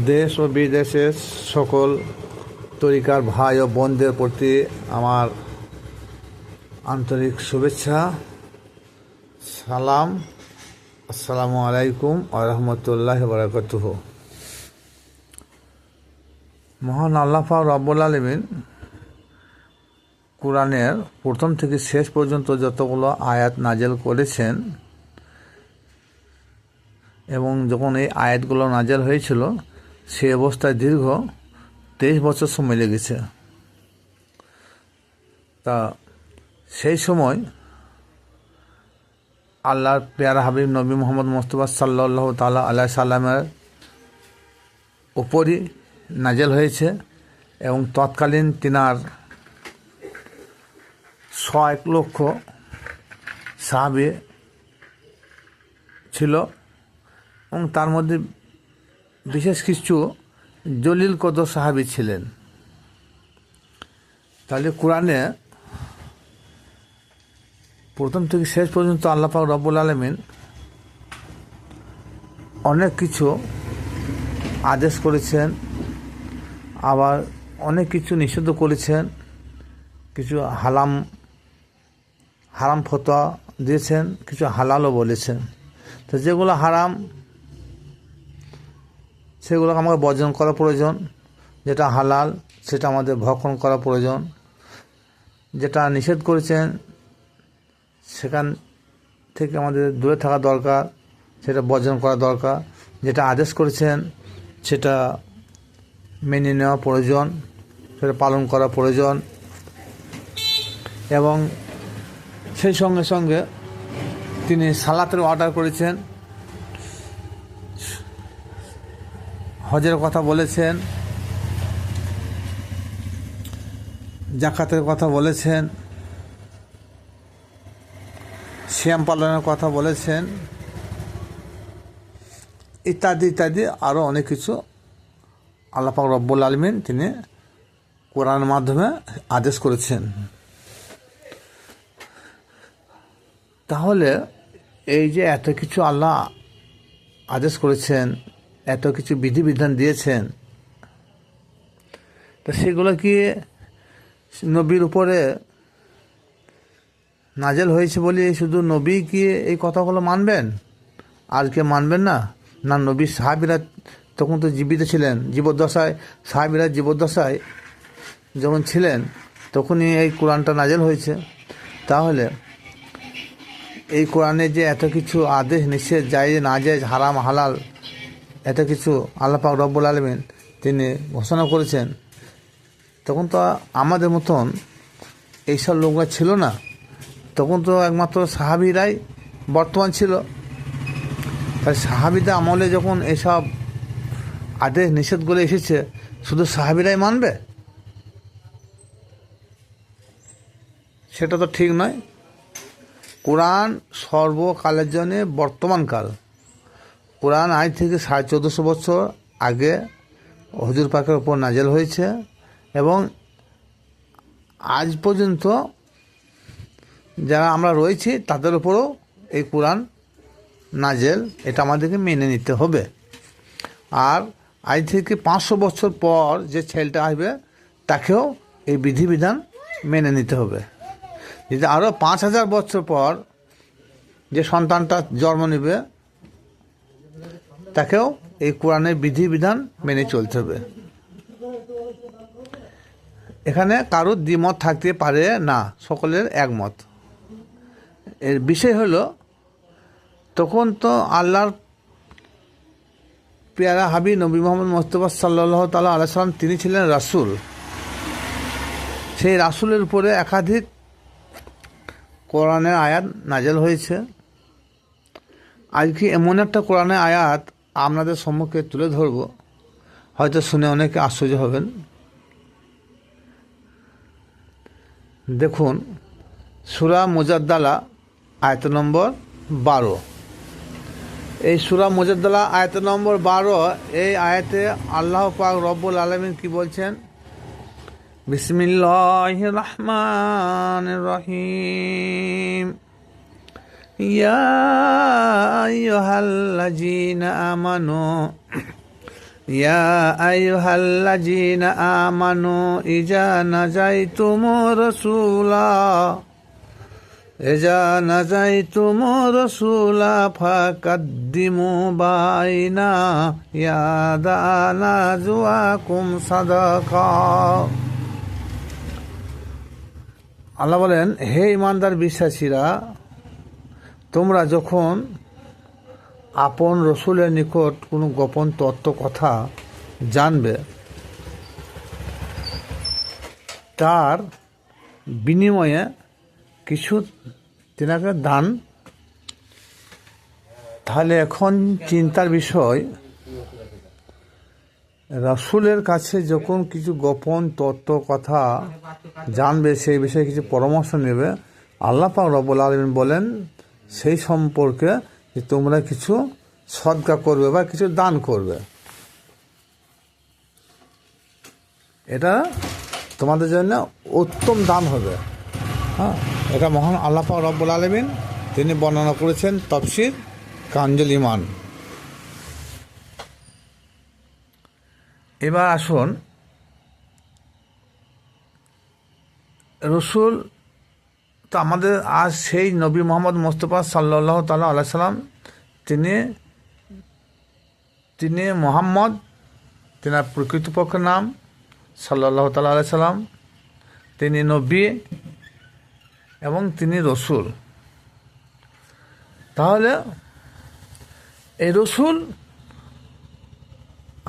দেশ ও বিদেশের সকল তরিকার ভাই ও বোনদের প্রতি আমার আন্তরিক শুভেচ্ছা, সালাম। আসসালামু আলাইকুম ওয়া রাহমাতুল্লাহি ওয়া বারাকাতুহু। মহান আল্লাহ পাক রব্বুল আলামিন কোরআনের প্রথম থেকে শেষ পর্যন্ত যতগুলো আয়াত নাজেল করেছেন, এবং যখন এই আয়াতগুলো নাজেল হয়েছিল সে অবস্থায় দীর্ঘ 23 বছর সময় লেগেছে। তা সেই সময় আল্লাহর পেয়ারা হাবিব নবী মোহাম্মদ মুস্তাফা সাল্লাল্লাহু তাআলা আলাইহি সাল্লামের উপরই নাজেল হয়েছে, এবং তৎকালীন তিনার 100 লক্ষ সাহাবী ছিল, এবং তার মধ্যে বিশেষ কিছু জলিল কদর সাহাবী ছিলেন। তাহলে কোরআনে প্রথম থেকে শেষ পর্যন্ত আল্লাহ পাক রব্বুল আলামিন অনেক কিছু আদেশ করেছেন, আবার অনেক কিছু নিষিদ্ধ করেছেন, কিছু হারাম ফতোয়া দিয়েছেন, কিছু হালালও বলেছেন। তো যেগুলো হারাম সেগুলোকে আমাদের বর্জন করা প্রয়োজন, যেটা হালাল সেটা আমাদের ভক্ষণ করা প্রয়োজন, যেটা নিষেধ করেছেন সেখান থেকে আমাদের দূরে থাকা দরকার, সেটা বর্জন করা দরকার। যেটা আদেশ করেছেন সেটা মেনে নেওয়া প্রয়োজন, সেটা পালন করা প্রয়োজন। এবং সেই সঙ্গে সঙ্গে তিনি সালাতের অর্ডার করেছেন, হজের কথা বলেছেন, জাকাতের কথা বলেছেন, সিয়াম পালনের কথা বলেছেন, ইত্যাদি ইত্যাদি আরও অনেক কিছু আল্লাহ পাক রব্বুল আলামিন তিনি কোরআনের মাধ্যমে আদেশ করেছেন। তাহলে এই যে এত কিছু আল্লাহ আদেশ করেছেন, এত কিছু বিধিবিধান দিয়েছেন, তা সেগুলো কি নবীর উপরে নাজেল হয়েছে বলে শুধু নবী কি এই কথাগুলো মানবেন, আর কে মানবেন না? না, নবী সাহাবীরা তখন তো জীবিত ছিলেন, জীবদ্দশায় সাহাবীরা জীবদ্দশায় যখন ছিলেন তখনই এই কোরআনটা নাজেল হয়েছে। তাহলে এই কোরআনে যে এত কিছু আদেশ নিষেধ, জায়েজ না জায়েজ, হারাম হালাল, এত কিছু আল্লাহ পাক রব্বুল আলামিন তিনি ঘোষণা করেছেন, তখন তো আমাদের মতন এইসব লোকরা ছিল না। তখন তো একমাত্র সাহাবীরাই বর্তমান ছিল। তাই সাহাবীদের আমলে যখন এসব আদেশ নিষেধগুলো এসেছে, শুধু সাহাবীরাই মানবে? সেটা তো ঠিক নয়। কোরআন সর্বকালের জন্যে বর্তমানকাল। কোরআন আজ থেকে 1450 বছর আগে হুজুর পাকের ওপর নাজেল হয়েছে, এবং আজ পর্যন্ত যারা আমরা রয়েছি তাদের উপরও এই কোরআন নাজেল, এটা আমাদেরকে মেনে নিতে হবে। আর আজ থেকে 500 বছর পর যে ছেলেটা আসবে তাকেও এই বিধিবিধান মেনে নিতে হবে। যদি আরও 5000 বছর পর যে সন্তানটা জন্ম নেবে তাকেও এই কোরআনের বিধিবিধান মেনে চলতে হবে। এখানে কারোর দ্বিমত থাকতে পারে না, সকলের একমত। এর বিষয় হলো, তখন তো আল্লাহর পেয়ারা হাবিব নবী মোহাম্মদ মুস্তাফা সাল্লাল্লাহু তাআলা আলাইহি সাল্লাম তিনি ছিলেন রাসূল। সেই রাসূলের উপরে একাধিক কোরআনের আয়াত নাজেল হয়েছে। আজকে এমন একটা কোরআনের আয়াত আপনাদের সম্মুখে তুলে ধরব, হয়তো শুনে অনেকে আশ্চর্য হবেন। দেখুন, সূরা মুজাদ্দালা আয়াত নম্বর 12। এই সূরা মুজাদ্দালা আয়াত নম্বর 12, এই আয়াতে আল্লাহ পাক রব্বুল আলামিন কি বলছেন? বিসমিল্লাহির রহমানির রহিম। ইয়া আইয়ুহাল্লাযীনা আমানু ইয়া আইয়ুহাল্লাযীনা আমানু ইযা নাজাইতুমুর রাসূলা ফাকাদ্দিমু বাইনা ইয়াদা নাজওয়াকুম সাদাকা। আল্লাহ বলেন, হে ইমানদার বিশ্বাসীরা, তোমরা যখন আপন রসুলের নিকট কোনো গোপন তত্ত্ব কথা জানবে, তার বিনিময়ে কিছু তেনাকে দান, তাহলে এখন চিন্তার বিষয়, রাসূলের কাছে যখন কিছু গোপন তত্ত্ব কথা জানবে, সেই বিষয়ে কিছু পরামর্শ নেবে, আল্লাহ পাক রব্বুল আলামিন বলেন সেই সম্পর্কে যে তোমরা কিছু সদকা করবে বা কিছু দান করবে। এটা তোমাদের জন্য উত্তম দান হবে। হ্যাঁ, এটা মহান আল্লাহ পাক রব্বুল আলামিন তিনি বর্ণনা করেছেন তাফসীর কানজুল ঈমান। এবার আসুন, রসুল তো আমাদের আজ সেই নবী মোহাম্মদ মুস্তাফা সাল্লাল্লাহু তাআলা আলাইহি সাল্লাম, তিনি মোহাম্মদ, তেনার প্রকৃতপক্ষে নাম সাল্লাল্লাহু তাআলা আলাইহি সাল্লাম, তিনি নবী এবং তিনি রসুল। তাহলে এই রসুল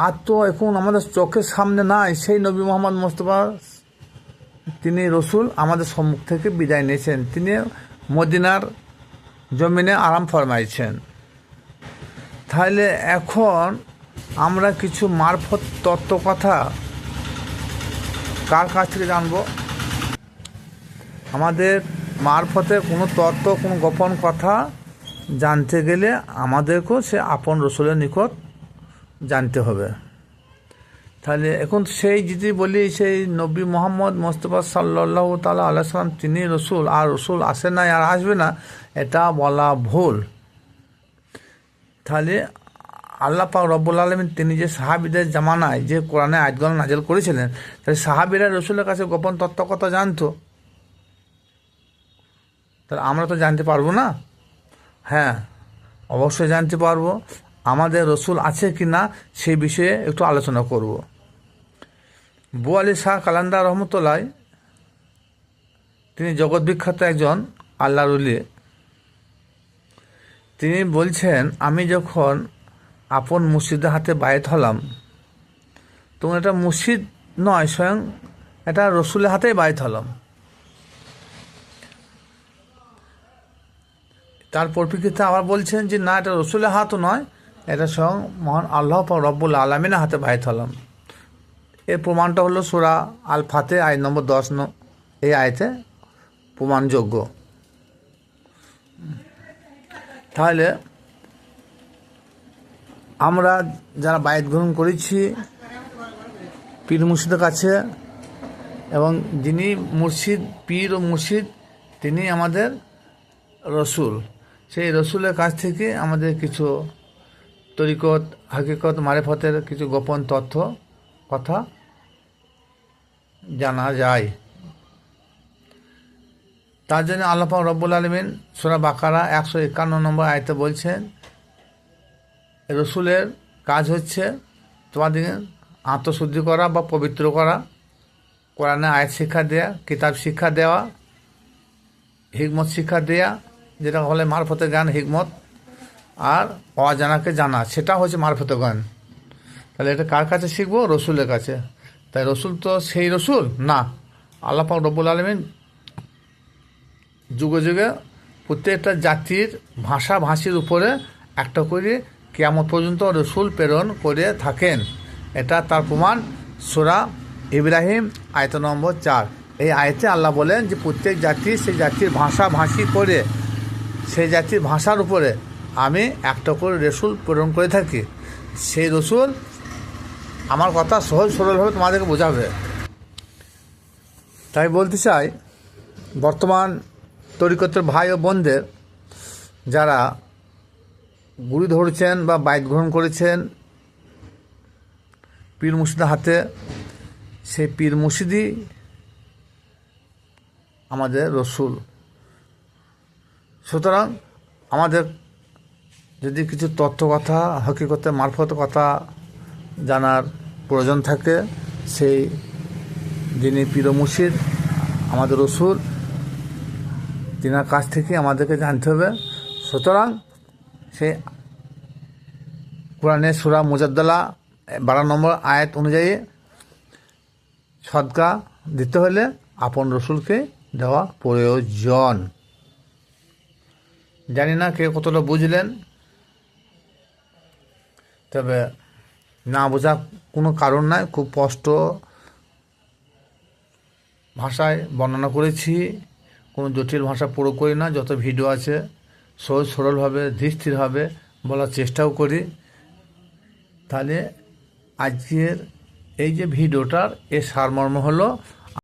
আর তো এখন আমাদের চোখের সামনে নাই। সেই নবী মোহাম্মদ মুস্তাফা, তিনি রসুল, আমাদের সম্মুখ থেকে বিদায় নিয়েছেন। তিনি মদিনার জমিনে আরাম ফরমাইছেন। তাহলে এখন আমরা কিছু মারফত তত্ত্ব কথা কার কাছ থেকে জানবো? আমাদের মারফতে কোনো তত্ত্ব, কোনো গোপন কথা জানতে গেলে আমাদেরকেও সে আপন রসুলের নিকট জানতে হবে। তাহলে এখন সেই যদি বলি সেই নবী মোহাম্মদ মুস্তাফা সাল্লাল্লাহু তাআলা আলাইহি সাল্লাম তিনি রসুল, আর রসুল আসে না আর আসবে না, এটা বলা ভুল। তাহলে আল্লাহ পাক রব্বুল আলামিন তিনি যে সাহাবীদের জামানায় যে কোরআনে আয়াতগুলো নাযিল করেছিলেন, তাহলে সাহাবীরা রসুলের কাছে গোপন তত্ত্ব কথা জানতো। তাহলে আমরা তো জানতে পারবো না? হ্যাঁ, অবশ্যই জানতে পারবো। আমাদের রসুল আছে কি না সেই বিষয়ে একটু আলোচনা করব। বু আলী শাহ কালান্দার রহমতুল্লাহ, তিনি জগৎ বিখ্যাত একজন আল্লাহর ওলি। তিনি বলছেন, আমি যখন আপন মুর্শিদের হাতে বায়েত হলাম, তখন এটা মুর্শিদ নয়, স্বয়ং এটা রসুলের হাতেই বায়েত হলাম। তার পরিপ্রেক্ষিতে আবার বলছেন যে না, এটা রসুলের হাতও নয়, এটা স্বয়ং মহান আল্লাহ পাক রব্বুল আলামিনের হাতে বায়েত হলাম। এর প্রমাণটা হলো সূরা আল ফাতে আয়াত নম্বর 10, এই আয়াতে প্রমাণযোগ্য। তাহলে আমরা যারা বায়েত গ্রহণ করেছি পীর মুর্শিদের কাছে, এবং যিনি মুর্শিদ, পীর ও মুর্শিদ, তিনি আমাদের রসুল, সেই রসুলের কাছ থেকে আমাদের কিছু তরিকত, হাকিকত, মারেফতের কিছু গোপন তথ্য কথা জানা যায়। তার জন্য আল্লাহ পাক রব্বুল আলামিন সূরা বাকারা 151 নম্বর আয়াতে বলছেন, রসুলের কাজ হচ্ছে তোমাদের আত্মশুদ্ধি করা বা পবিত্র করা, কোরআনে আয়াত শিক্ষা দেয়া, কিতাব শিক্ষা দেওয়া, হিকমত শিক্ষা দেয়া, যেটা হলে মারফতে জ্ঞান, হিকমত, আর অজানাকে জানা, সেটা হচ্ছে মারফতে জ্ঞান। তাহলে এটা কার কাছে শিখবো? রসুলের কাছে। তাই রসুল তো সেই রসুল না। আল্লাহ পাক রব্বুল আলামিন যুগে যুগে প্রত্যেকটা জাতির ভাষা ভাষীর উপরে একটা করে কিয়ামত পর্যন্ত রসুল প্রেরণ করে থাকেন। এটা তার প্রমাণ সূরা ইব্রাহিম আয়াত নম্বর 4। এই আয়াতে আল্লাহ বলেন যে প্রত্যেক জাতি সেই জাতির ভাষা ভাষী করে, সেই জাতির ভাষার উপরে আমি একটা করে রসুল প্রেরণ করে থাকি। সেই রসুল, আমার কথা সহজ সরলভাবে তোমাদেরকে বোঝাবে। তাই বলতে চাই, বর্তমান তরিকতের ভাই ও বোনদের যারা গুরু ধরেছেন বা বায়েত গ্রহণ করেছেন, পীর মুর্শিদের হাতে, সেই পীর মুর্শিদই আমাদের রসুল। সুতরাং আমাদের যদি কিছু তত্ত্ব কথা, হকিকতে মারফত কথা জানার প্রয়োজন থাকে, সেই যিনি পীর মুর্শিদ আমাদের রসুল, তিনার কাছ থেকে আমাদেরকে জানতে হবে। সুতরাং সেই কোরআনের সূরা মুজাদ্দালা 12 নম্বর আয়াত অনুযায়ী সদকা দিতে হলে আপন রসুলকে দেওয়া প্রয়োজন। জানি না কে কতটা বুঝলেন, তবে না বোঝার কোনো কারণ নাই, খুব স্পষ্ট ভাষায় বর্ণনা করেছি, কোনো জটিল ভাষা প্রয়োগ করি না। যত ভিডিও আছে সহজ সরলভাবে ধীরস্থিরভাবে বলার চেষ্টাও করি। তাহলে আজকের এই যে ভিডিওটার সারমর্ম হলো